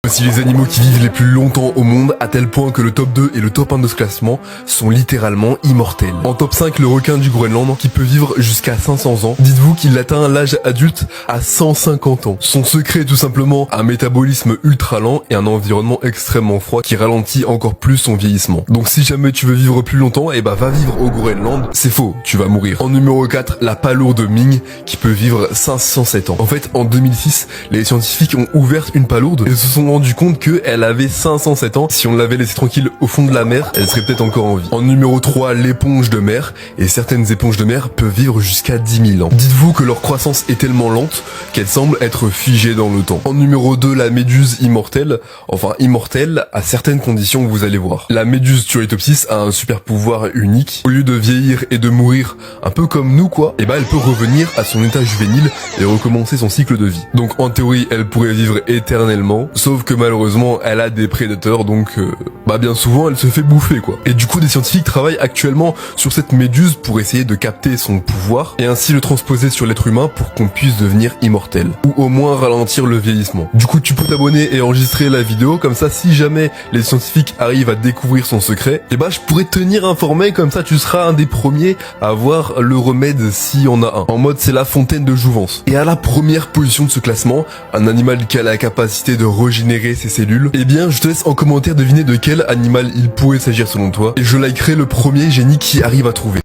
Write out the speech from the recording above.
Voici les animaux qui vivent les plus longtemps au monde, à tel point que le top 2 et le top 1 de ce classement sont littéralement immortels. En top 5, le requin du Groenland, qui peut vivre jusqu'à 500 ans. Dites-vous qu'il atteint l'âge adulte à 150 ans. Son secret est tout simplement un métabolisme ultra lent et un environnement extrêmement froid qui ralentit encore plus son vieillissement. Donc si jamais tu veux vivre plus longtemps, eh bah va vivre au Groenland. C'est faux, tu vas mourir. En numéro 4, la palourde Ming, qui peut vivre 507 ans. En fait, en 2006, les scientifiques ont ouvert une palourde et se sont rendu compte qu'elle avait 507 ans. Si on l'avait laissée tranquille au fond de la mer, elle serait peut-être encore en vie. En numéro 3, l'éponge de mer. Et certaines éponges de mer peuvent vivre jusqu'à 10 000 ans. Dites-vous que leur croissance est tellement lente qu'elle semble être figée dans le temps. En numéro 2, la méduse immortelle. Enfin, immortelle à certaines conditions, vous allez voir. La méduse Turritopsis a un super pouvoir unique. Au lieu de vieillir et de mourir un peu comme nous quoi, et bah elle peut revenir à son état juvénile et recommencer son cycle de vie. Donc en théorie, elle pourrait vivre éternellement, sauf que malheureusement, elle a des prédateurs, donc bien souvent, elle se fait bouffer, quoi. Et du coup, des scientifiques travaillent actuellement sur cette méduse pour essayer de capter son pouvoir, et ainsi le transposer sur l'être humain pour qu'on puisse devenir immortel. Ou au moins ralentir le vieillissement. Du coup, tu peux t'abonner et enregistrer la vidéo, comme ça, si jamais les scientifiques arrivent à découvrir son secret, et je pourrais te tenir informé, comme ça, tu seras un des premiers à avoir le remède si on a un. En mode, c'est la fontaine de jouvence. Et à la première position de ce classement, un animal qui a la capacité de régénérer ses cellules, eh bien je te laisse en commentaire deviner de quel animal il pourrait s'agir selon toi, et je likerai le premier génie qui arrive à trouver.